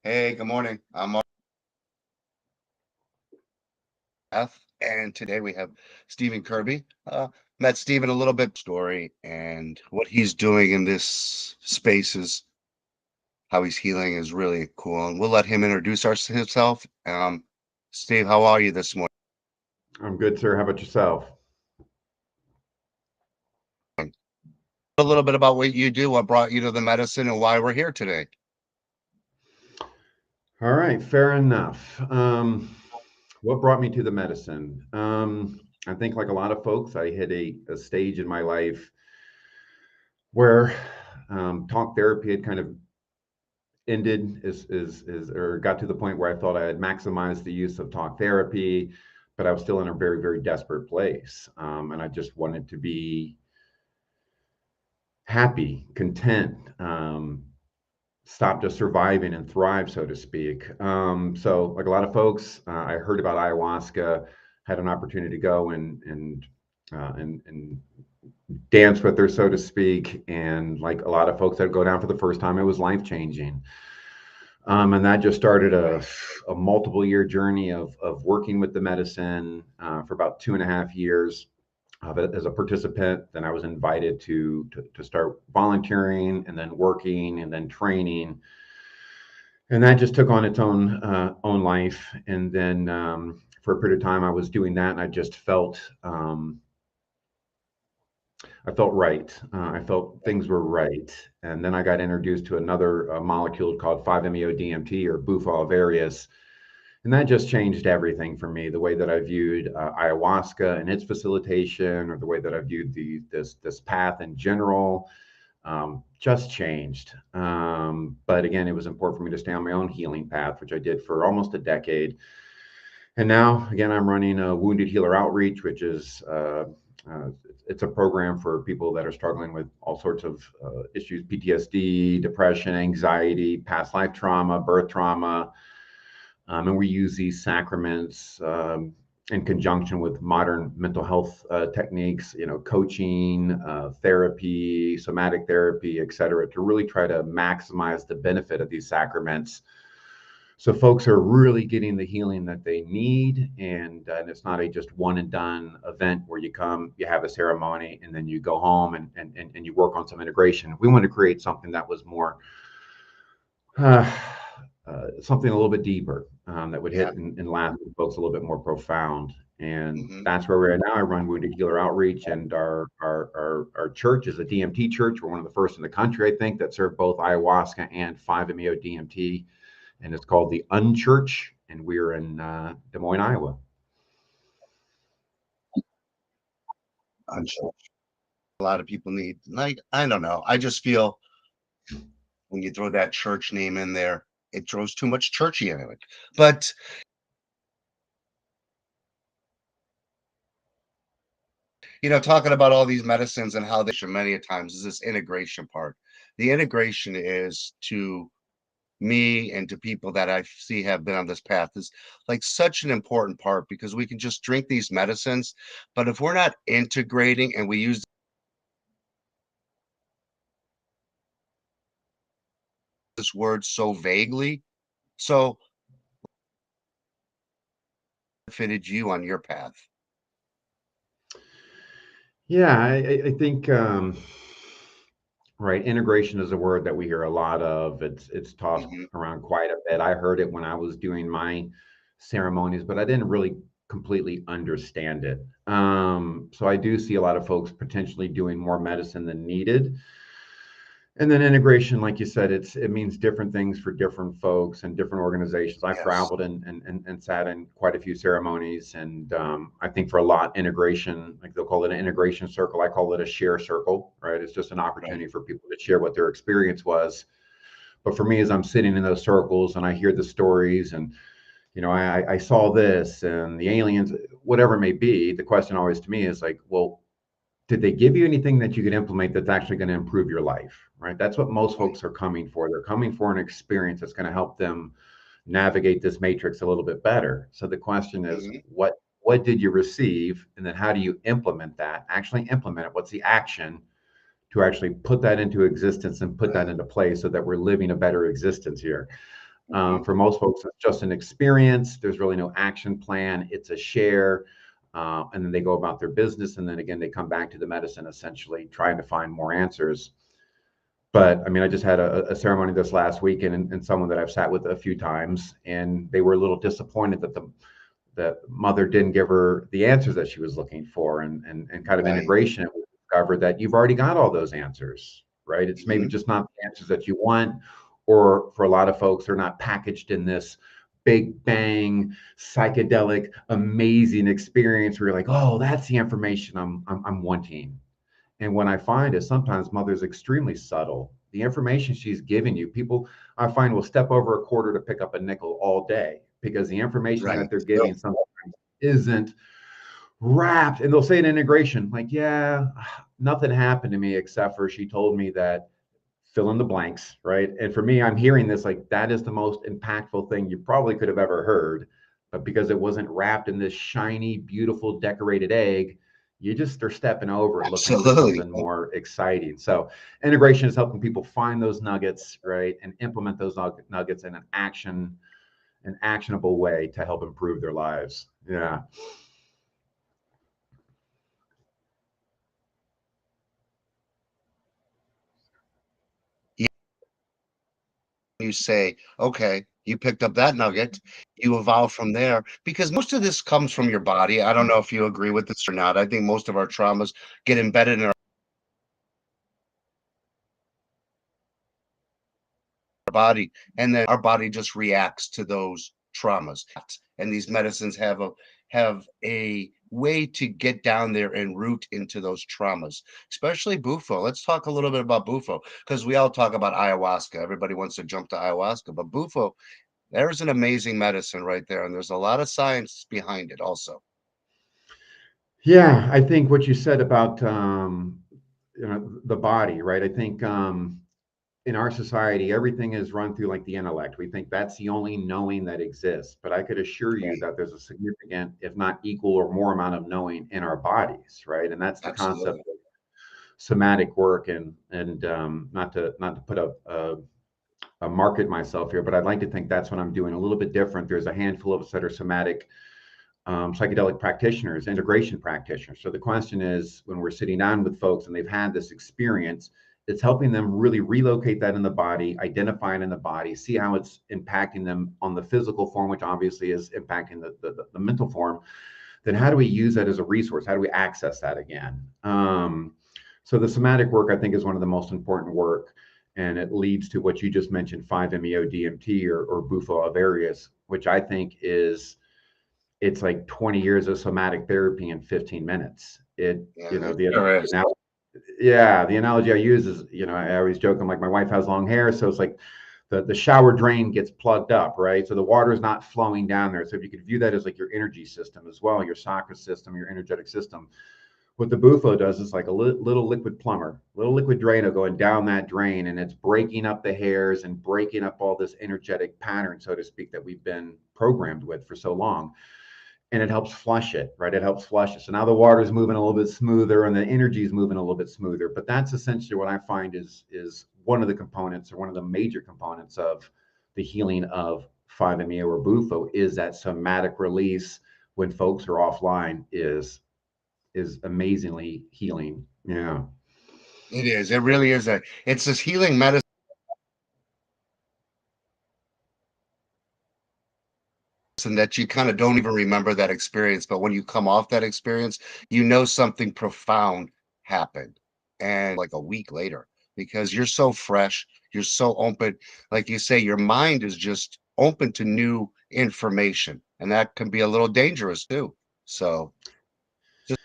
Hey, good morning. I'm F, and today we have Stephen Kerby. Met Stephen a little bit story and what he's doing in this space is how he's healing is really cool. And we'll let him introduce himself. Steve, how are you this morning? I'm good, sir. How about yourself? A little bit about what you do, what brought you to the medicine, and why we're here today. All right, fair enough. What brought me to the medicine? I think, like a lot of folks, I hit a stage in my life where talk therapy had kind of ended, or got to the point where I thought I had maximized the use of talk therapy, but I was still in a very, very desperate place. And I just wanted to be happy, content, stop just surviving and thrive, so to speak. So, like a lot of folks, I heard about ayahuasca, had an opportunity to go and dance with her, so to speak. And like a lot of folks that go down for the first time, it was life changing. And that just started a multiple year journey of working with the medicine for about 2.5 years as a participant. Then I was invited to start volunteering and then working and then training, and that just took on its own life. And then for a period of time, I was doing that, and I felt right. I felt things were right. And then I got introduced to another molecule called 5-MeO-DMT, or Bufo, and that just changed everything for me. The way that I viewed ayahuasca and its facilitation, or the way that I viewed this path in general, just changed. But again, it was important for me to stay on my own healing path, which I did for almost a decade. And now, again, I'm running a Wounded Healer Outreach, which is uh, it's a program for people that are struggling with all sorts of issues: PTSD, depression, anxiety, past life trauma, birth trauma. And we use these sacraments in conjunction with modern mental health techniques, coaching, therapy, somatic therapy, et cetera, to really try to maximize the benefit of these sacraments. So folks are really getting the healing that they need, and it's not a just one and done event where you come, you have a ceremony, and then you go home and you work on some integration. We want to create something that was more uh, something a little bit deeper, that would Yeah. hit and land with folks a little bit more profound. And Hmm. that's where we're at now. I run Wounded Healer Outreach, and our church is a DMT church. We're one of the first in the country, I think, that serve both ayahuasca and 5-MeO DMT, and it's called the Unchurch, and we're in Des Moines, Iowa. I'm sure a lot of people need, like, I don't know. I just feel when you throw that church name in there, it throws too much churchy into it. But talking about all these medicines and how they should many a times is this integration part. The integration is to me and to people that I see have been on this path is like such an important part because we can just drink these medicines, but if we're not integrating and we use this word so vaguely, so fitted you on your path. Yeah, I think right, integration is a word that we hear a lot of. It's tossed Hmm. around quite a bit. I heard it when I was doing my ceremonies, but I didn't really completely understand it. So I do see a lot of folks potentially doing more medicine than needed. And then integration, like you said, it means different things for different folks and different organizations. I've Yes. traveled and sat in quite a few ceremonies, and I think for a lot, integration, like they'll call it an integration circle, I call it a share circle, right? It's just an Right. opportunity for people to share what their experience was. But for me, as I'm sitting in those circles and I hear the stories, and I saw this and the aliens, whatever it may be, the question always to me is like, well, did they give you anything that you could implement that's actually going to improve your life, right? That's what most Right. folks are coming for. They're coming for an experience that's going to help them navigate this matrix a little bit better. So the question is, Hmm. what did you receive, and then how do you implement that? Actually implement it. What's the action to actually put that into existence and put that Right. into place so that we're living a better existence here? Mhm. For most folks, it's just an experience. There's really no action plan. It's a share. And then they go about their business. And then again, they come back to the medicine, essentially trying to find more answers. But I mean, I just had a ceremony this last weekend, and someone that I've sat with a few times, and they were a little disappointed that the mother didn't give her the answers that she was looking for, and kind of Right. integration. It was discovered that you've already got all those answers, right? It's maybe Mhm. just not the answers that you want, or for a lot of folks, they're not packaged in this big bang psychedelic amazing experience where you're like, oh, that's the information I'm wanting. And what I find is sometimes mother's extremely subtle. The information she's giving you, people I find will step over a quarter to pick up a nickel all day because the information Right. that they're Still. giving sometimes isn't wrapped. And they'll say an integration, like, yeah, nothing happened to me except for she told me that fill in the blanks, right? And for me, I'm hearing this like that is the most impactful thing you probably could have ever heard. But because it wasn't wrapped in this shiny, beautiful, decorated egg, you just are stepping over it looking for Absolutely. something more exciting. So integration is helping people find those nuggets, right? And implement those nuggets in an actionable way to help improve their lives. Yeah. You say, okay, you picked up that nugget, you evolve from there because most of this comes from your body. I don't know if you agree with this or not. I think most of our traumas get embedded in our body, and then our body just reacts to those traumas. And these medicines have a way to get down there and root into those traumas, especially Bufo. Let's talk a little bit about Bufo because we all talk about ayahuasca. Everybody wants to jump to ayahuasca, but Bufo, there's an amazing medicine right there, and there's a lot of science behind it also. Yeah, I think what you said about the body, right? I think in our society, everything is run through like the intellect. We think that's the only knowing that exists. But I could assure you Right. that there's a significant, if not equal or more amount of knowing in our bodies, right? And that's the concept Absolutely. of somatic work. And not to put a market myself here, but I'd like to think that's what I'm doing a little bit different. There's a handful of us that are somatic psychedelic practitioners, integration practitioners. So the question is, when we're sitting down with folks and they've had this experience, it's helping them really relocate that in the body, identify it in the body, see how it's impacting them on the physical form, which obviously is impacting the mental form. Then how do we use that as a resource? How do we access that again? So the somatic work, I think, is one of the most important work. And it leads to what you just mentioned, 5-MeO DMT or Bufo alvarius, which I think is it's like 20 years of somatic therapy in 15 minutes. It, Yeah, you know, it sure is. now, yeah, the analogy I use is, I always joke, I'm like, my wife has long hair. So it's like the shower drain gets plugged up, right? So the water is not flowing down there. So if you could view that as like your energy system as well, your chakra system, your energetic system, what the Bufo does is like a little liquid plumber, little liquid drainer going down that drain, and it's breaking up the hairs and breaking up all this energetic pattern, so to speak, that we've been programmed with for so long. And it helps flush it, right? It helps flush it. So now the water's moving a little bit smoother and the energy is moving a little bit smoother. But that's essentially what I find is one of the components or one of the major components of the healing of 5-MeO or Bufo is that somatic release when folks are offline is amazingly healing. Yeah. It is. It really is. It's this healing medicine that you kind of don't even remember that experience, but when you come off that experience, you know something profound happened, and like a week later, because you're so fresh, you're so open, like you say, your mind is just open to new information, and that can be a little dangerous too. So, just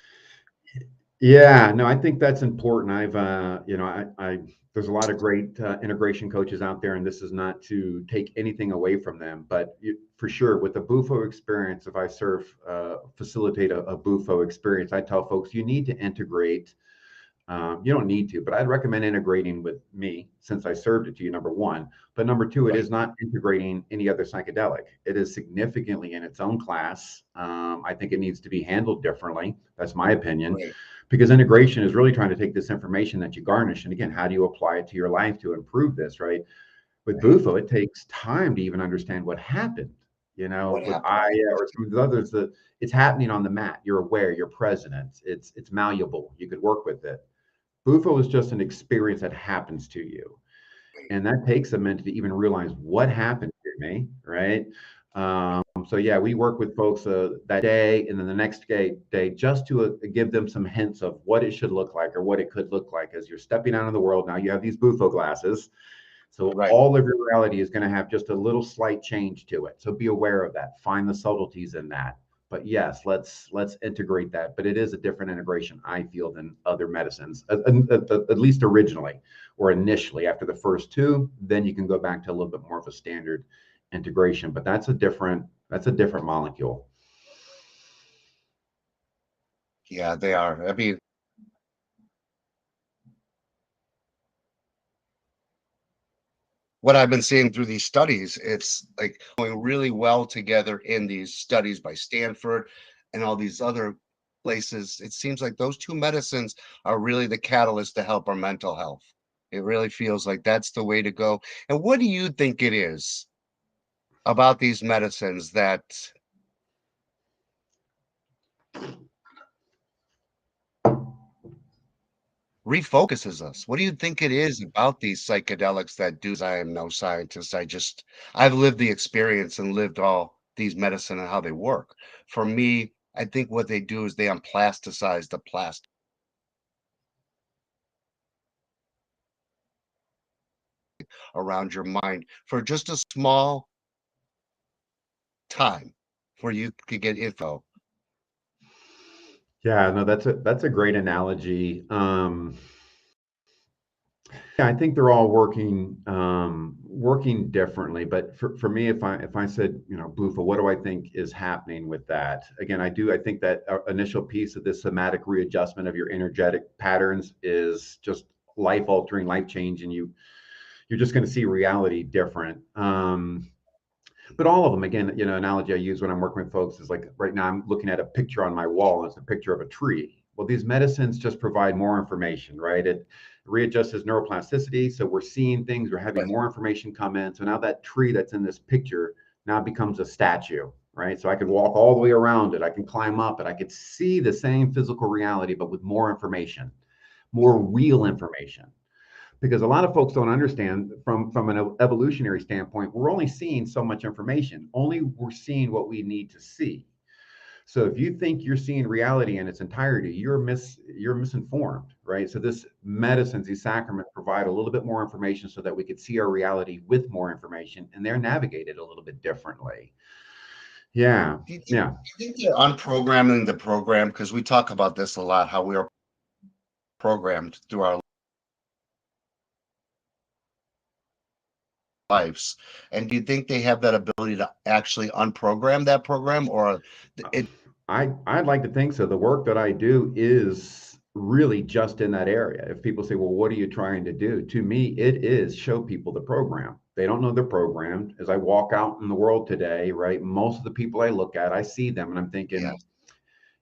Yeah, no, I think that's important. I there's a lot of great integration coaches out there, and this is not to take anything away from them, but for sure, with the Bufo experience, if I facilitate a Bufo experience, I tell folks you need to integrate. You don't need to, but I'd recommend integrating with me since I served it to you, number one. But number two, it right, is not integrating any other psychedelic. It is significantly in its own class. I think it needs to be handled differently. That's my opinion, right, because integration is really trying to take this information that you garnish. And again, how do you apply it to your life to improve this, right? With Right. Bufo, it takes time to even understand what happened. You know, What with happened? Aya or some of the others, that it's happening on the mat. You're aware, you're present. It's malleable. You could work with it. Bufo is just an experience that happens to you, and that takes a minute to even realize what happened to me, right? So yeah, we work with folks that day and then the next day just to give them some hints of what it should look like or what it could look like as you're stepping out in the world. Now you have these Bufo glasses, so Right. all of your reality is going to have just a little slight change to it. So be aware of that. Find the subtleties in that. But yes, let's integrate that. But it is a different integration, I feel, than other medicines, at least originally or initially. After the first two, then you can go back to a little bit more of a standard integration. But that's a different molecule. Yeah, they are. I mean, what I've been seeing through these studies, it's like going really well together in these studies by Stanford and all these other places. It seems like those two medicines are really the catalyst to help our mental health. It really feels like that's the way to go. And what do you think it is about these medicines that refocuses us? What do you think it is about these psychedelics that do? I am no scientist. I've lived the experience and lived all these medicine and how they work. For me, I think what they do is they unplasticize the plastic around your mind for just a small time where you could get info. Yeah, no, that's a great analogy. Yeah, I think they're all working differently. But for me, if I said, Bufo, what do I think is happening with that? Again, I think that initial piece of this somatic readjustment of your energetic patterns is just life altering, life change, and you're just going to see reality different. But all of them, again, analogy I use when I'm working with folks is like right now I'm looking at a picture on my wall. It's a picture of a tree. Well, these medicines just provide more information, right? It readjusts neuroplasticity. So we're seeing things, we're having But more information come in. So now that tree that's in this picture now becomes a statue, right? So I could walk all the way around it. I can climb up it. I could see the same physical reality, but with more information, more real information, because a lot of folks don't understand from an evolutionary standpoint, we're only seeing so much information, only we're seeing what we need to see. So if you think you're seeing reality in its entirety, you're misinformed, right? So this medicines, these sacraments provide a little bit more information so that we could see our reality with more information, and they're navigated a little bit differently. Yeah, yeah. do you think they're unprogramming the program? Because we talk about this a lot, how we are programmed through our lives. And do you think they have that ability to actually unprogram that program, or it? I'd like to think so. The work that I do is really just in that area. If people say, "Well, what are you trying to do?" To me, it is show people the program. They don't know they're programmed. As I walk out in the world today, right? Most of the people I look at, I see them and I'm thinking, Yes.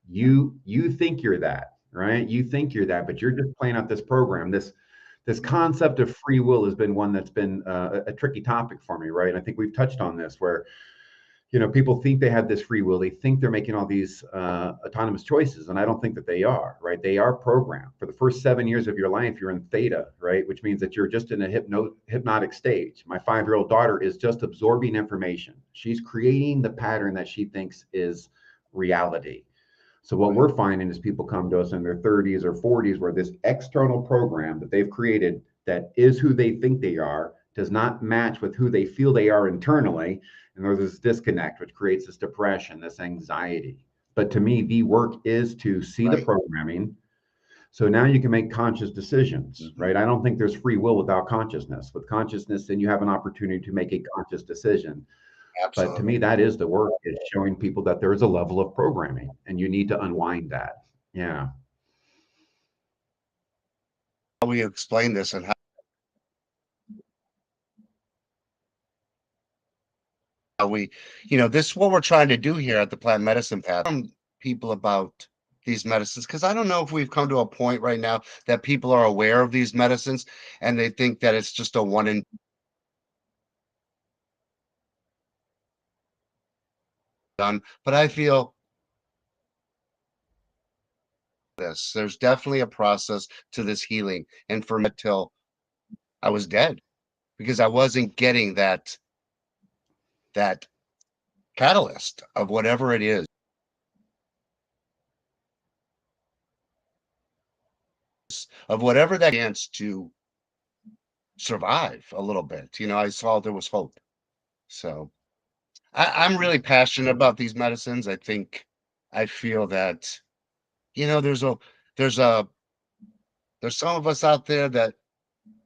you think you're that, right? You think you're that, but you're just playing out this program. This concept of free will has been one that's been a tricky topic for me, right? And I think we've touched on this where people think they have this free will. They think they're making all these autonomous choices, and I don't think that they are. Right? They are programmed. For the first 7 years of your life, you're in theta, right? Which means that you're just in a hypnotic stage. My 5-year-old daughter is just absorbing information. She's creating the pattern that she thinks is reality. So what Right. we're finding is people come to us in their 30s or 40s where this external program that they've created that is who they think they are does not match with who they feel they are internally. And there's this disconnect, which creates this depression, this anxiety. But to me, the work is to see the Right. programming. So now you can make conscious decisions, Mhm. right? I don't think there's free will without consciousness. With consciousness, then you have an opportunity to make a conscious decision. But to me, Absolutely. that is the work, is showing people that there is a level of programming and you need to unwind that. Yeah. How we explain this and how we, this is what we're trying to do here at the Plant Medicine Path. People about these medicines, because I don't know if we've come to a point right now that people are aware of these medicines and they think that it's just a one and done, but I feel there's definitely a process to this healing. And for me, till I was dead because I wasn't getting that catalyst of whatever it is, of whatever that chance to survive a little bit. I saw there was hope. So I'm really passionate about these medicines. I feel that, there's there's a there's some of us out there that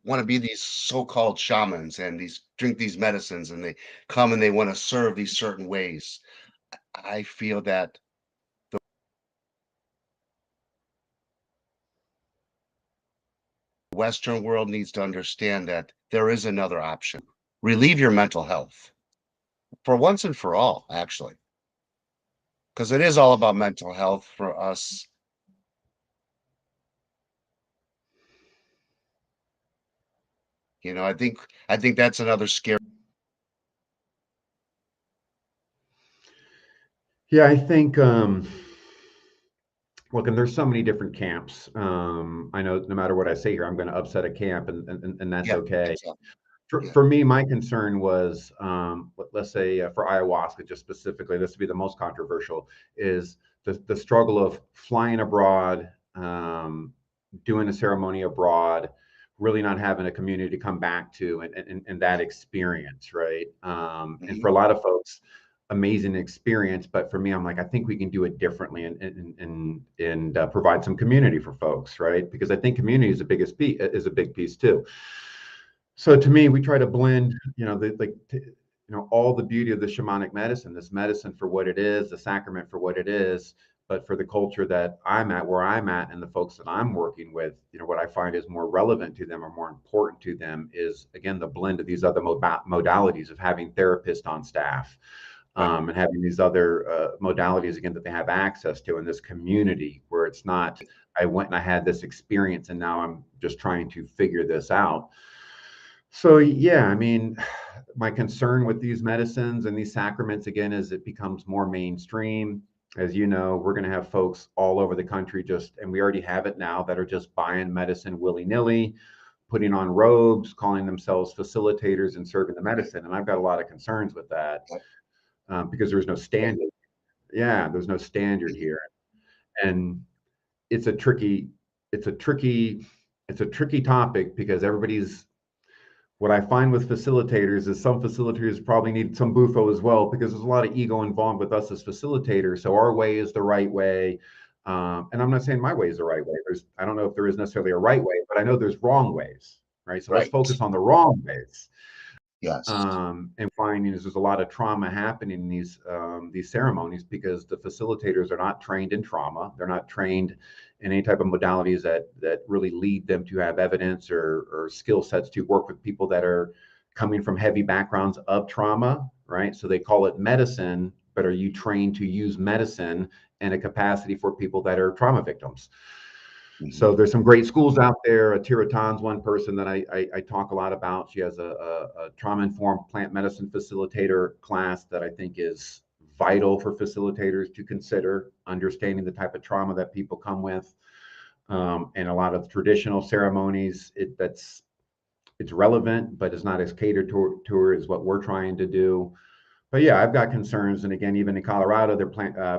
want to be these so-called shamans and these drink these medicines and they come and they want to serve these certain ways. I feel that the Western world needs to understand that there is another option. Relieve your mental health for once and for all, actually, because it is all about mental health for us. I think that's another scary. Yeah, I think look, and there's so many different camps. I know no matter what I say here, I'm going to upset a camp, and that's Yeah, okay. exactly. Yeah. For me, my concern was, let's say for ayahuasca, just specifically, this would be the most controversial, is the struggle of flying abroad, doing a ceremony abroad, really not having a community to come back to, and that experience, right? And Mhm. for a lot of folks, amazing experience, but for me, I'm like, I think we can do it differently and provide some community for folks, right? Because I think community is the biggest piece, is a big piece too. So to me, we try to blend, all the beauty of the shamanic medicine, this medicine for what it is, the sacrament for what it is, but for the culture that I'm at, where I'm at, and the folks that I'm working with, what I find is more relevant to them or more important to them is, again, the blend of these other modalities of having therapists on staff, Right. and having these other modalities, again, that they have access to in this community where it's not, I went and I had this experience and now I'm just trying to figure this out. So yeah, I mean, my concern with these medicines and these sacraments again is it becomes more mainstream. As you know, we're going to have folks all over the country and we already have it now, that are just buying medicine willy-nilly, putting on robes, calling themselves facilitators and serving the medicine. And I've got a lot of concerns with that, Right. because there's no Right. standard. Yeah, there's no standard Mhm. here, and it's a tricky, it's a tricky, it's a tricky topic because everybody's what I find with facilitators is some facilitators probably need some Bufo as well because there's a lot of ego involved with us as facilitators. So our way is the right way. And I'm not saying my way is the right way. I don't know if there is necessarily a right way, but I know there's wrong ways, right? So let's Right. focus on the wrong ways. Yes. And finding is there's a lot of trauma happening in these ceremonies because the facilitators are not trained in trauma. They're not trained in any type of modalities that really lead them to have evidence or skill sets to work with people that are coming from heavy backgrounds of trauma, right? So they call it medicine, but are you trained to use medicine in a capacity for people that are trauma victims? Mhm. So there's some great schools out there. Tiratan's one person that I talk a lot about. She has a trauma-informed plant medicine facilitator class that I think is vital for facilitators to consider, understanding the type of trauma that people come with. And a lot of traditional ceremonies, it's relevant, but it's not as catered to as what we're trying to do. But yeah, I've got concerns. And again, even in Colorado, they're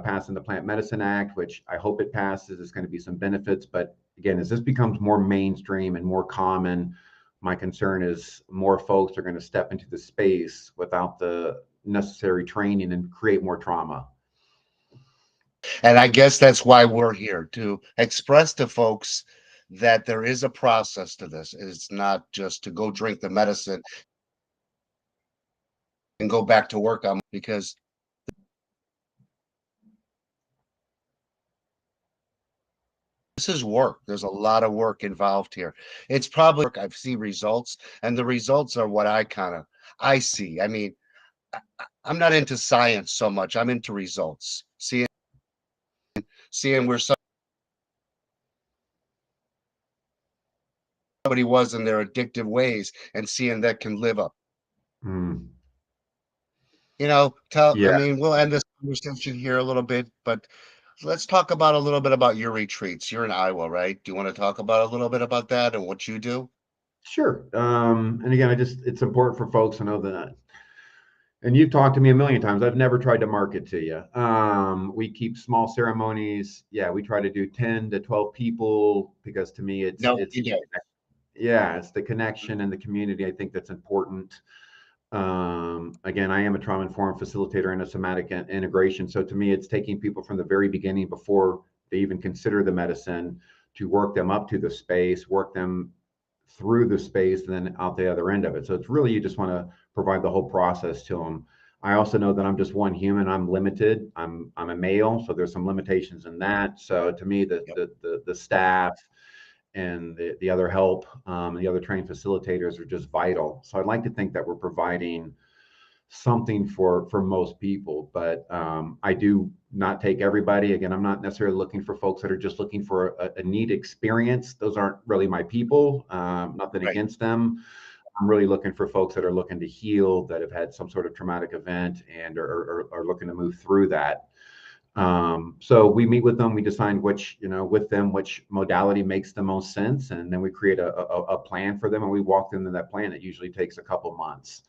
passing the Plant Medicine Act, which I hope it passes. There's going to be some benefits. But again, as this becomes more mainstream and more common, my concern is more folks are going to step into the space without the necessary training and create more trauma. And I guess that's why we're here to express to folks that there is a process to this. It's not just to go drink the medicine and go back to work on because this is work. There's a lot of work involved here. It's probably work. I've seen results, and the results are what I see. I mean, I'm not into science so much. I'm into results. Seeing where somebody was in their addictive ways and seeing that can live up. Mm. Yeah, I mean, we'll end this conversation here a little bit, but let's talk about a little bit about your retreats. You're in Iowa, right? Do you want to talk about a little bit about that and what you do? sure. And again, it's important for folks to know that. And you've talked to me a million times. I've never tried to market to you. We keep small ceremonies. Yeah, we try to do 10 to 12 people because to me, No, it's you the don't. yeah, it's the connection and the community. I think that's important. Again, I am a trauma informed facilitator and a somatic integration. So to me, it's taking people from the very beginning before they even consider the medicine to work them up to the space, work them through the space, and then out the other end of it. So it's really, you just want to provide the whole process to them. I also know that I'm just one human. I'm limited. I'm a male, so there's some limitations in that. So to me, Yep. the staff and the other help, the other trained facilitators are just vital. So I'd like to think that we're providing something for most people, but I do not take everybody. Again, I'm not necessarily looking for folks that are just looking for a neat experience. Those aren't really my people. Nothing Right. against them. I'm really looking for folks that are looking to heal, that have had some sort of traumatic event and are looking to move through that. So we meet with them, we decide which, with them, which modality makes the most sense. And then we create a plan for them and we walk them through that plan. It usually takes a couple months.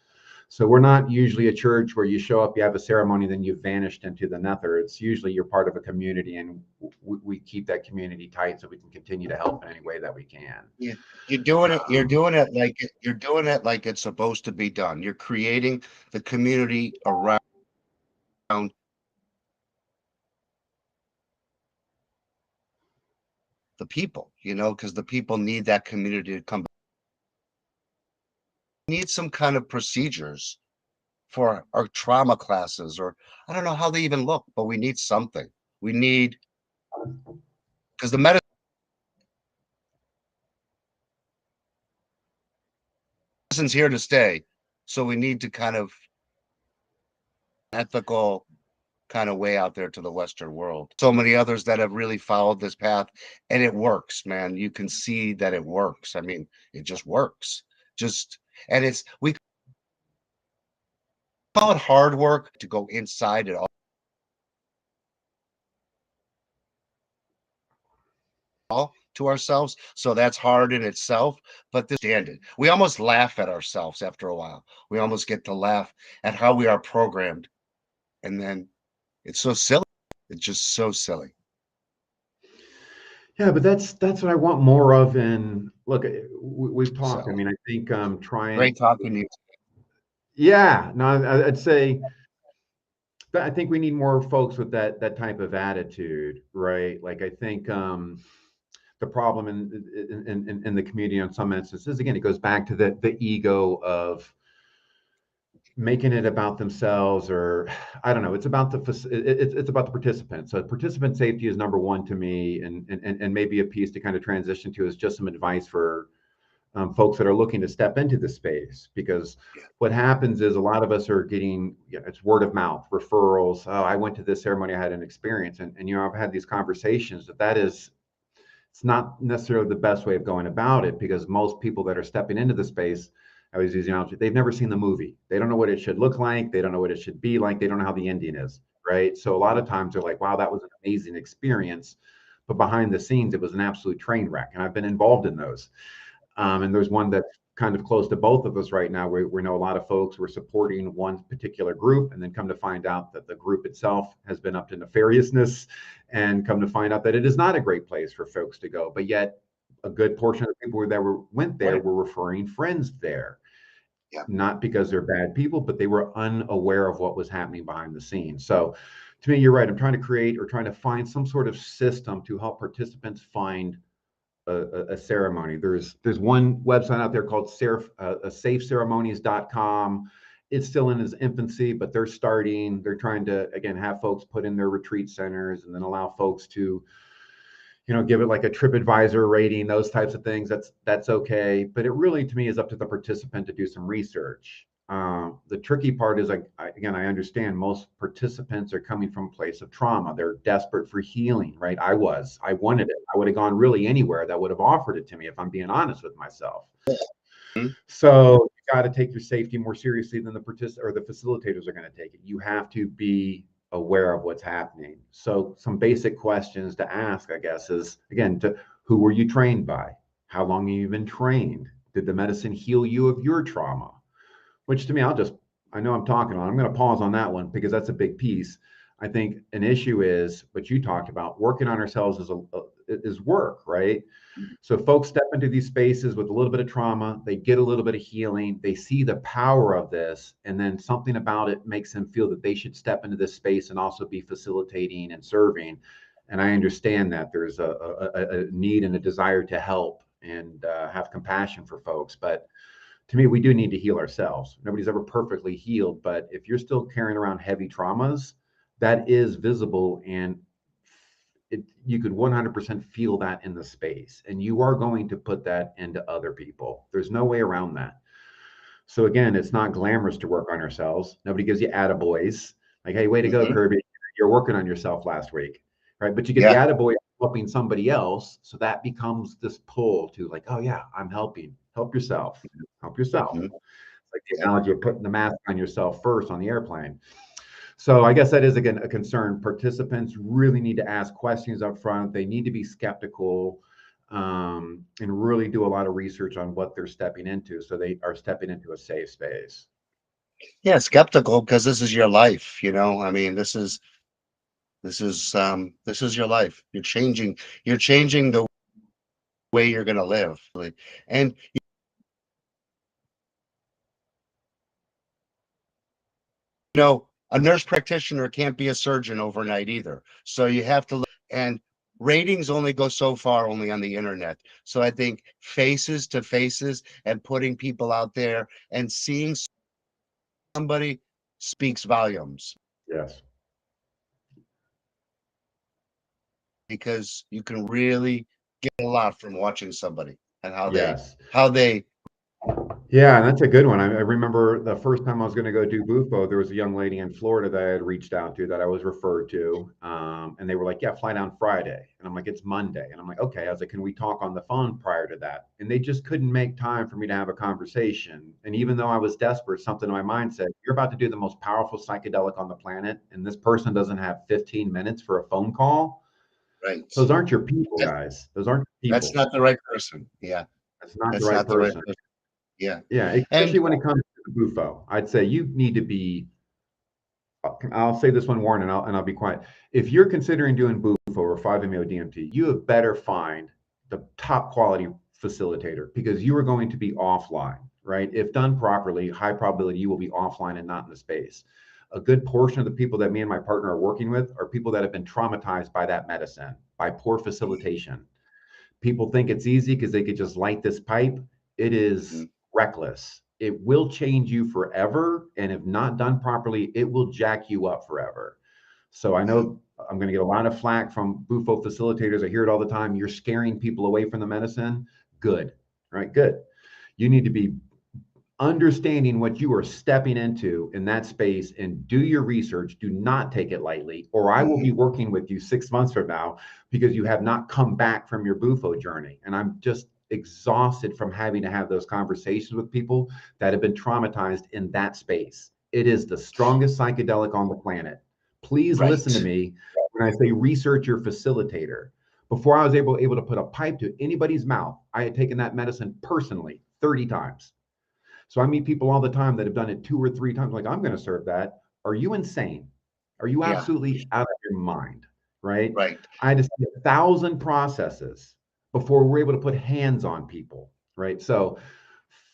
So we're not usually a church where you show up, you have a ceremony, then you've vanished into the nether. It's usually you're part of a community and we keep that community tight so we can continue to help in any way that we can. You, you're doing it. You're Um, doing it like you're doing it like it's supposed to be done. You're creating the community around the people, because the people need that community to come back. Need some kind of procedures for our trauma classes, or I don't know how they even look, but we need something. We need, because the medicine's here to stay. So we need to kind of ethical kind of way out there to the Western world. So many others that have really followed this path and it works, man. You can see that it works. I mean, it just works. Just, and we call it hard work to go inside it all to ourselves. So that's hard in itself, but this standard, we almost laugh at ourselves after a while. We almost get to laugh at how we are programmed. And then it's so silly. It's just so silly. yeah, but that's what I want more of. And look, we've talked. I So mean, I think trying. great talking to you. Yeah, no, I'd say but I think we need more folks with that type of attitude, right? Like I think the problem in the community in some instances, again, it goes back to the ego of making it about themselves, or I don't know. It's about it's about the participant. So participant safety is number one to me, and maybe a piece to kind of transition to is just some advice for folks that are looking to step into the space, because Yeah. what happens is a lot of us are getting, it's word of mouth referrals. Oh, I went to this ceremony, I had an experience. And I've had these conversations that is, it's not necessarily the best way of going about it, because most people that are stepping into the space, I was using analogy, they've never seen the movie. They don't know what it should look like. They don't know what it should be like. They don't know how the ending is, right? So a lot of times they're like, wow, that was an amazing experience. But behind the scenes, it was an absolute train wreck. And I've been involved in those. And there's one that's kind of close to both of us right now. We know a lot of folks who are supporting one particular group, and then come to find out that the group itself has been up to nefariousness, and come to find out that it is not a great place for folks to go. But yet, a good portion of the people that went there Right. were referring friends there, Yeah. not because they're bad people, but they were unaware of what was happening behind the scenes. So, to me, you're right. I'm trying to create or trying to find some sort of system to help participants find a ceremony. There's one website out there called safeceremonies.com. It's still in its infancy, but they're starting. They're trying to again have folks put in their retreat centers, and then allow folks to give it like a TripAdvisor rating, those types of things. That's okay. But it really, to me, is up to the participant to do some research. The tricky part is, again, I understand most participants are coming from a place of trauma. They're desperate for healing, right? I wanted it. I would have gone really anywhere that would have offered it to me, if I'm being honest with myself. Mhm. So got to take your safety more seriously than the or the facilitators are going to take it. You have to be aware of what's happening. So some basic questions to ask, I guess, is again, who were you trained by? How long have you been trained? Did the medicine heal you of your trauma? Which to me, I know I'm talking on, I'm going to pause on that one because that's a big piece. I think an issue is what you talked about. Working on ourselves is work, right? So folks step into these spaces with a little bit of trauma, they get a little bit of healing, they see the power of this, and then something about it makes them feel that they should step into this space and also be facilitating and serving. And I understand that there's a need and a desire to help and have compassion for folks, but to me, we do need to heal ourselves. Nobody's ever perfectly healed, but if you're still carrying around heavy traumas, that is visible, and you could 100% feel that in the space, and you are going to put that into other people. There's no way around that. So again, it's not glamorous to work on ourselves. Nobody gives you attaboys like, hey, way to go, Hmm. Kerby. You're working on yourself last week, right? But you get the Yeah. attaboy helping somebody else. So that becomes this pull to like, oh yeah, I'm helping. Help yourself. Help yourself. Hmm. It's like the Yeah. analogy of putting the mask on yourself first on the airplane. So I guess that is again a concern. Participants really need to ask questions up front. They need to be skeptical, and really do a lot of research on what they're stepping into, so they are stepping into a safe space. Yeah, skeptical because this is your life, I mean, this is your life. You're changing the way you're going to live. And a nurse practitioner can't be a surgeon overnight either. So you have to look, and ratings only go so far, only on the internet. So I think faces to faces and putting people out there and seeing somebody speaks volumes, Yes. because you can really get a lot from watching somebody and Yes. how they Yeah, and that's a good one. I remember the first time I was going to go do Bufo, there was a young lady in Florida that I had reached out to that I was referred to. And they were like, yeah, fly down Friday. And I'm like, it's Monday. And I'm like, okay. I was like, can we talk on the phone prior to that? And they just couldn't make time for me to have a conversation. And even though I was desperate, something in my mind said, you're about to do the most powerful psychedelic on the planet. And this person doesn't have 15 minutes for a phone call. right. Those aren't your people, That, guys. Those aren't that's people. not the right person. Yeah, That's not the that's right not the right person. person. Yeah. Yeah, And especially when it comes to the Bufo. I'd say you need to be, I'll say this one, Warren, and I'll be quiet. If you're considering doing Bufo or 5-MeO DMT, you have better find the top quality facilitator, because you are going to be offline, right? If done properly, high probability you will be offline and not in the space. A good portion of the people that me and my partner are working with are people that have been traumatized by that medicine, by poor facilitation. People think it's easy because they could just light this pipe. It is mhm, reckless. It will change you forever. And if not done properly, it will jack you up forever. So I yeah, know I'm going to get a lot of flack from Bufo facilitators. I hear it all the time. You're scaring people away from the medicine. Good. Right. Good. You need to be understanding what you are stepping into in that space, and do your research. Do not take it lightly, or I will be mhm, working with you 6 months from now because you have not come back from your Bufo journey. And I'm just exhausted from having to have those conversations with people that have been traumatized in that space. It is the strongest psychedelic on the planet. Please listen to right. me when I say research your facilitator. Before I was able to put a pipe to anybody's mouth, I had taken that medicine personally 30 times. So I meet people all the time that have done it 2 or 3 times. Like, I'm going to serve that. Are you insane? Are you Yeah, absolutely out of your mind? Right? right. I had to see 1,000 processes before we're able to put hands on people. Right? So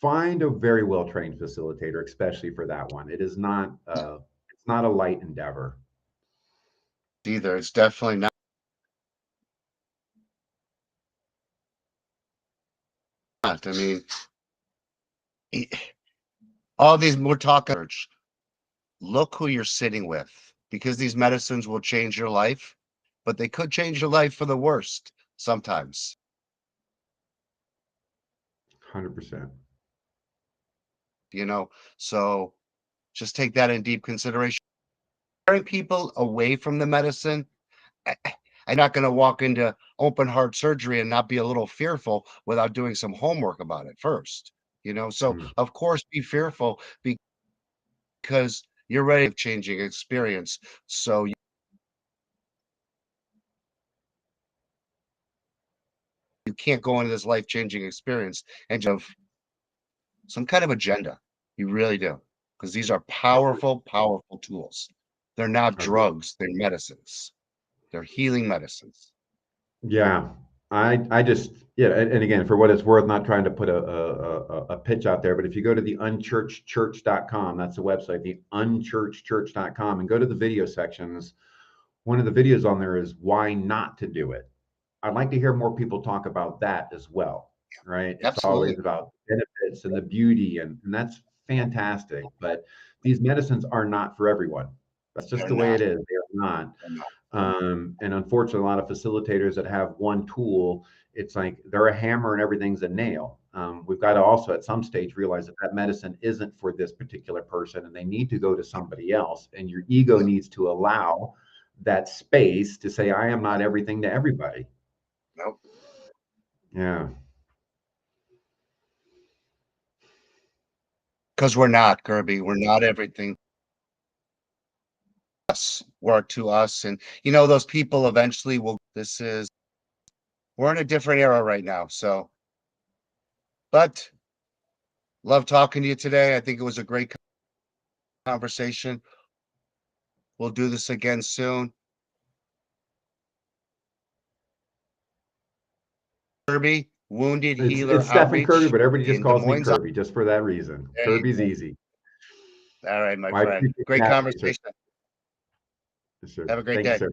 find a very well trained facilitator, especially for that one. It's not a light endeavor. Either it's definitely not. I mean, e- all these we're talking. Look who you're sitting with, because these medicines will change your life, but they could change your life for the worst sometimes. 100%. You know, so just take that in deep consideration. Scaring people away from the medicine. I'm not going to walk into open heart surgery and not be a little fearful without doing some homework about it first. So Mm. of course be fearful because you're ready to changing experience. So you can't go into this life-changing experience and have some kind of agenda. You really do. Because these are powerful, powerful tools. They're not Agreed. drugs, they're medicines. They're healing medicines. Yeah, I just yeah, and again, for what it's worth, not trying to put a pitch out there, but if you go to the unchurchedchurch.com, that's the website, the unchurchedchurch.com, and go to the video sections. One of the videos on there is why not to do it. I'd like to hear more people talk about that as well, right? It's Absolutely. always about benefits and the beauty, and that's fantastic. But these medicines are not for everyone. That's just They're the way not. it is. They are not. They're not. And unfortunately, a lot of facilitators that have one tool, it's like they're a hammer and everything's a nail. We've got to also at some stage realize that that medicine isn't for this particular person and they need to go to somebody else. And your ego needs to allow that space to say, I am not everything to everybody. Nope. Yeah. Because we're not, Kerby. We're not everything. Us work to us. And those people eventually will we're in a different era right now. So, but love talking to you today. I think it was a great conversation. We'll do this again soon. Kerby, Wounded Healer It's Stephen Kirby, Outreach but everybody just in Des calls me Moines. Kirby just for that reason. There you Kirby's go. easy. All right, my Well, I friend. appreciate Great having me, sir. conversation. Yes, sir. Have a great Thank you, day. sir.